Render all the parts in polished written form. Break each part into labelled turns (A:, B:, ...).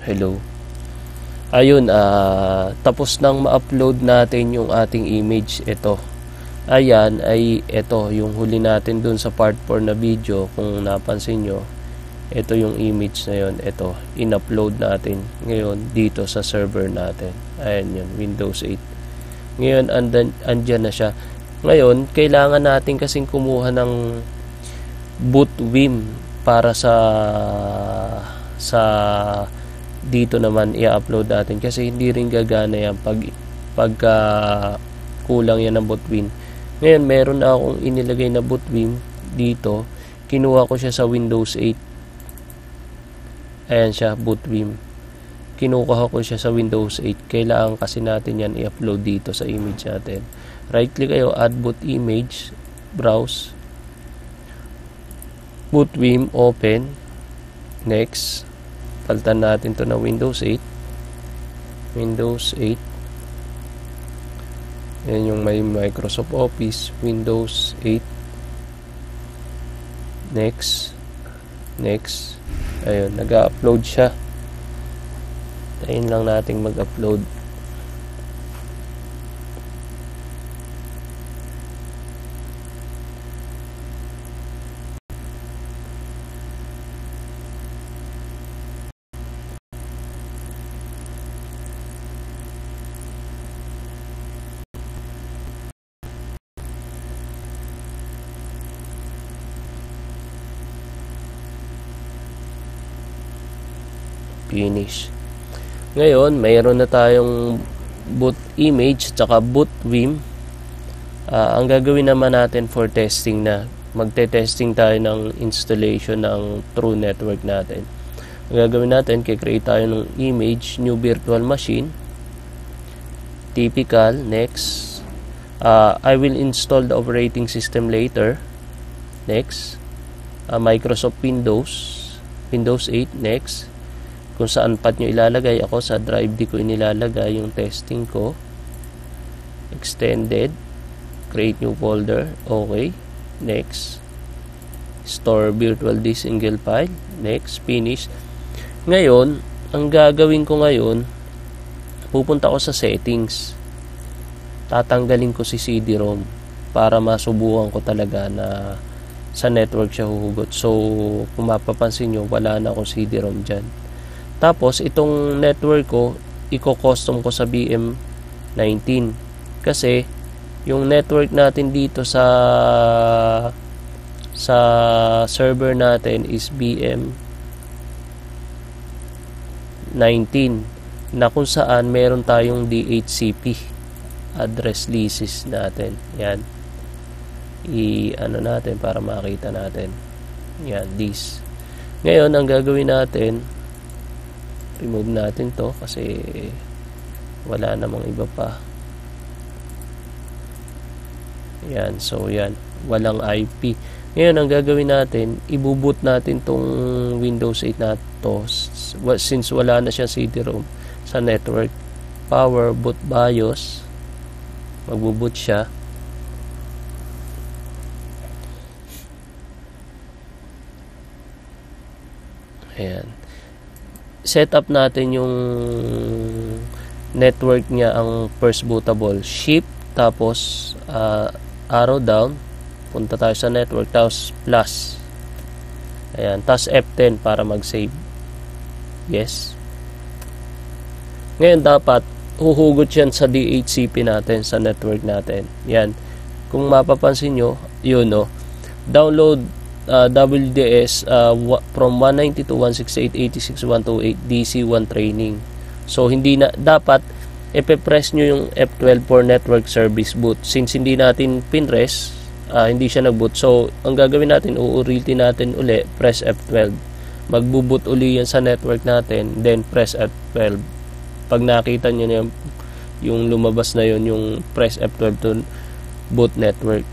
A: Hello. Ayun, tapos nang ma-upload natin yung ating image. Ito. Ayan, ito yung huli natin dun sa part 4 na video. Kung napansin nyo, ito yung image na yun. Ito, in-upload natin ngayon dito sa server natin. Ayan yun, Windows 8. Ngayon, andyan na siya. Ngayon, kailangan natin kasing kumuha ng boot vim para sa dito naman i-upload natin, kasi hindi rin gagana yan pagka kulang yan ng boot vim. Ngayon, meron na akong inilagay na boot vim dito. Kinuha ko siya sa Windows 8. Ayan siya, boot vim. Kinukuha ko siya sa Windows 8. Kailangan kasi natin yan i-upload dito sa image natin. Right click kayo, add boot image, browse, boot vim, open, next. Palitan natin to na Windows 8. Windows 8. Yan yung may Microsoft Office. Windows 8. Next. Next. Ayun, nag-upload siya. Tayin lang natin mag-upload. Finish. Ngayon, mayroon na tayong boot image tsaka boot vim. Ang gagawin naman natin for testing na, magte-testing tayo ng installation ng True Network natin. Ang gagawin natin, kikreate tayo ng image, new virtual machine, typical, next. I will install the operating system later. Next. Microsoft Windows 8, next. Kung saan path nyo ilalagay, ako sa drive D ko inilalagay yung testing ko. Extended, create new folder, okay, next. Store virtual disk single file, next, finish. Ngayon, ang gagawin ko ngayon, pupunta ko sa settings, tatanggalin ko si CD-ROM para masubukan ko talaga na sa network siya huhugot. So, kung mapapansin nyo, wala na akong CD-ROM dyan. Tapos, itong network ko, i-custom ko sa BM19. Kasi, yung network natin dito sa server natin is BM19. Na kung saan, meron tayong DHCP address leases natin. Yan. I-ano natin para makita natin. Yan, this. Ngayon, ang gagawin natin, remove natin to kasi wala namang iba pa. Yan, so yan, walang IP. Ngayon, ang gagawin natin, ibuboot natin tong Windows 8 na to, since wala na siya CD-ROM sa network. Power, boot BIOS, magbuboot siya. Ayan. Set up natin yung network niya, ang first bootable. Shift, tapos arrow down, punta tayo sa network, tapos plus. Ayan, tapos F10 para mag-save. Yes. Ngayon, dapat huhugot yan sa DHCP natin, sa network natin. Yan. Kung mapapansin nyo, yun, no? Download WDS from 192.168.86.128 DC1 training. So, hindi na, dapat ipe-press nyo yung F12 for network service boot. Since hindi natin pinress, hindi siya nag-boot. So, ang gagawin natin, uulitin natin uli, press F12. Magbuboot uli yan sa network natin, then press F12. Pag nakita nyo na yung lumabas na yun, yung press F12 to boot network,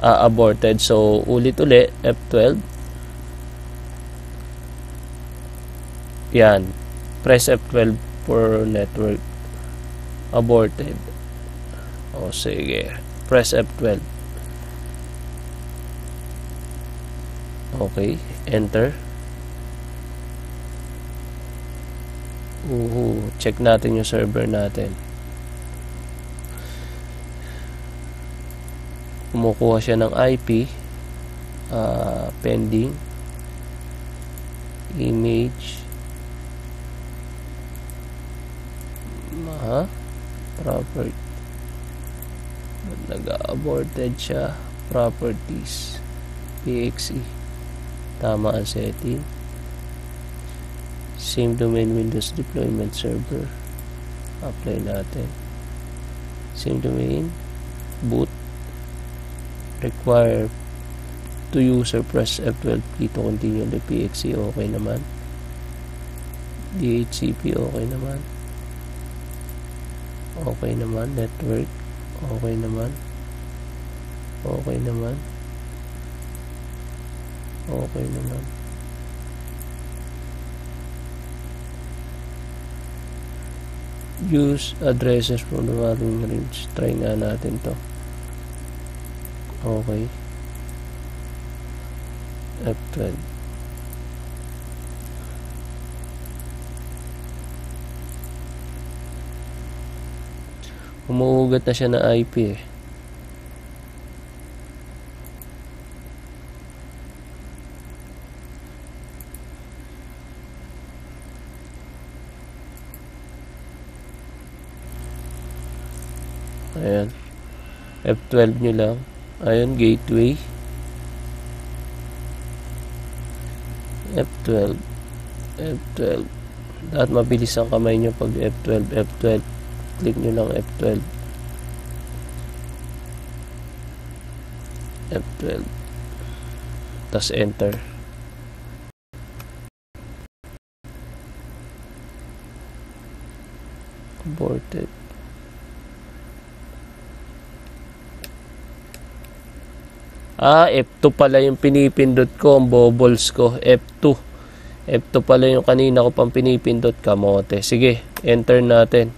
A: aborted. So, ulit-uli, F12. Yan. Press F12 for network. Aborted. O, sige. Press F12. Okay. Enter. Check natin yung server natin. Kumukuha siya ng IP. Pending. Image. Property. Nag-aborted siya. Properties. PXE. Tama ang setting. Same domain Windows deployment server. Apply natin. Same domain. Boot. Require to user press F12 key to continue the PXE. Okay naman. DHCP. Okay naman. Okay naman. Network. Okay naman. Okay naman. Okay naman. Use addresses from the following range. Try nga natin to. Okay. F12. Umuugat na siya na IP eh. Ayan. F12 nyo lang. Ayan, gateway. F12. F12. Dapat mabilis ang kamay nyo pag F12. F12. Click nyo lang F12. F12. Tas enter. Aborted. F2 pala yung pinipindot ko, ang bobbles ko. F2. F2 pala yung kanina ko pang pinipindot, kamote. Sige, enter natin.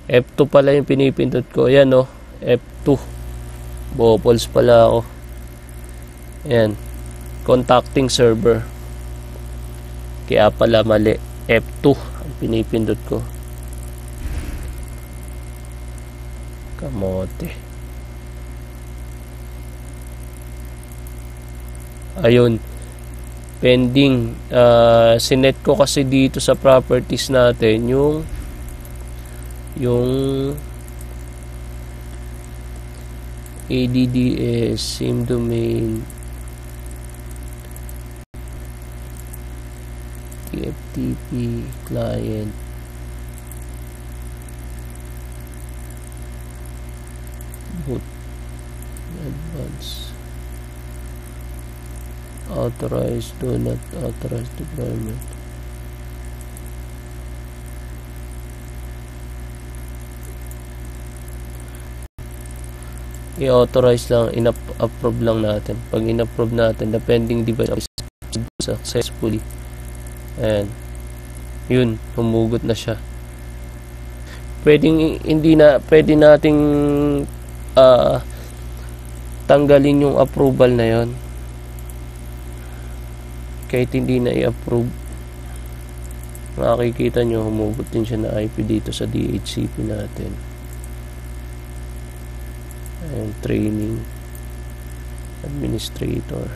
A: F2 pala yung pinipindot ko. Ayan o, F2. Bobbles pala ako. Ayan. Contacting server. Kaya pala mali. F2 ang pinipindot ko. Kamote. Ayun, pending. Sinet ko kasi dito sa properties natin yung ADDS same domain TFTP client boot advanced authorized, do not authorize deployment. I-authorize lang, in-approve lang natin. Pag in-approve natin, the pending device successfully. Ayan. Yun, humugot na siya. Pwede nating tanggalin yung approval na yon. Kahit hindi na i-approve, makikita nyo humugot din siya na IP dito sa DHCP natin. Ayan, training administrator.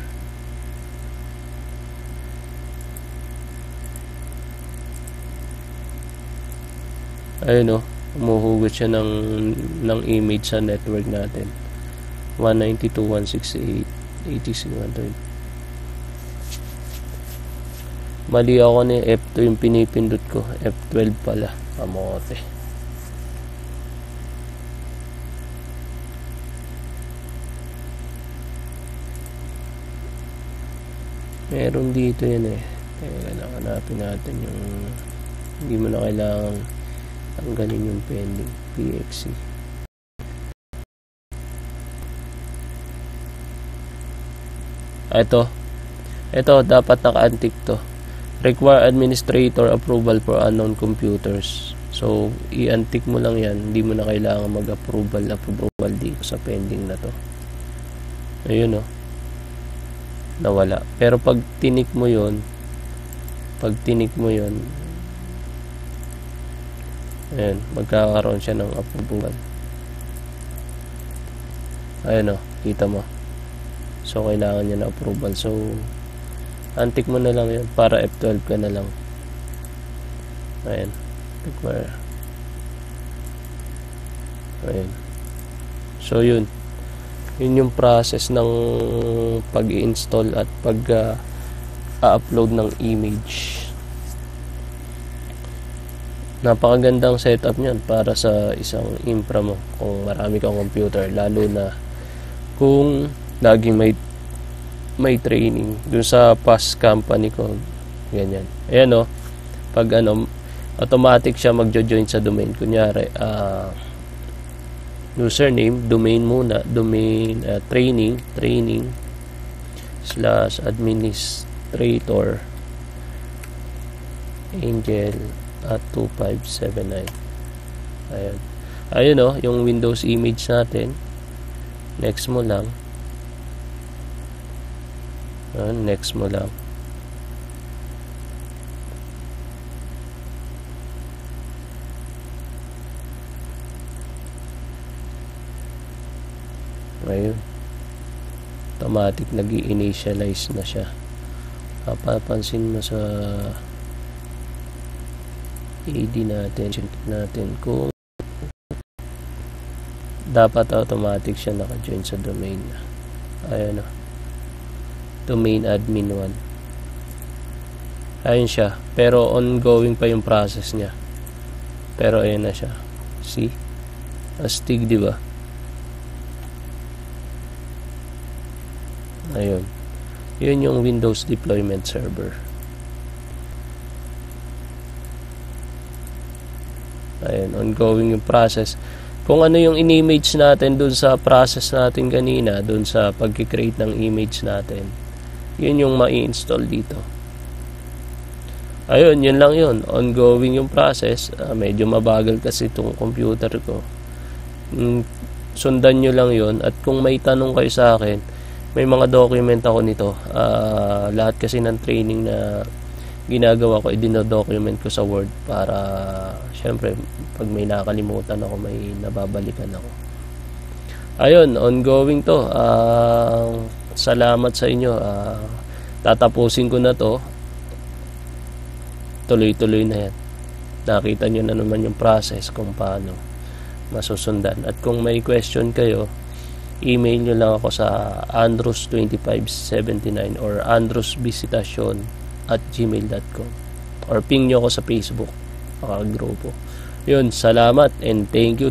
A: Ayun o, humuhugot siya ng image sa network natin. 192.168.86.120. Mali ako ni F2 yung pinipindot ko. F12 pala. Kamote. Meron dito yan eh. Kaya hanapin natin yung hindi mo na kailangan tanggalin yung pending PXE. Ito dapat naka-antik to. Require administrator approval for unknown computers. So, i-antik mo lang yan. Hindi mo na kailangan mag-approval dito sa pending na to. Ayun o. Nawala. Pero pag tinik mo yon, Ayan, magkakaroon siya ng approval. Ayan o, kita mo. So, kailangan niya na approval. So, antik mo na lang yun para F12 ka na lang. Ayan. Ayan. So, yun. Yun yung process ng pag-i-install at pag-upload ng image. Napakagandang setup niyan para sa isang infra mo kung marami kang computer, lalo na kung laging may training dun sa past company ko, ganyan. Ayan o, pag automatic siya magjo-join sa domain. Kunyari, username, domain muna, domain, training /administrator angel at 2579. Ayun o, yung Windows image natin. Next mo lang. Next mo lang. Ayun. Automatic nag-i-initialize na siya. Papansin mo sa AD natin kung dapat automatic siya naka-join sa domain. Ayun o. Domain admin 1. Ayun siya. Pero ongoing pa yung process niya. Pero ayun na siya. See? Astig, di ba? Ayun. Yun yung Windows deployment server. Ayun, ongoing yung process. Kung ano yung in-image natin dun sa process natin kanina, dun sa pag-create ng image natin, yun yung ma-install dito. Ayun, yun lang yun. Ongoing yung process. Medyo mabagal kasi itong computer ko. Sundan nyo lang yun. At kung may tanong kayo sa akin, may mga document ako nito. Lahat kasi ng training na ginagawa ko, idino-document ko sa Word para syempre pag may nakalimutan ako, may nababalikan ako. Ayun, ongoing to. Salamat sa inyo. Tatapusin ko na to. Tuloy-tuloy na yan. Nakita nyo na naman yung process kung paano masusundan. At kung may question kayo, email nyo lang ako sa andros2579 or androsvisitation@gmail.com or ping nyo ako sa Facebook, grupo. Yun, salamat and thank you.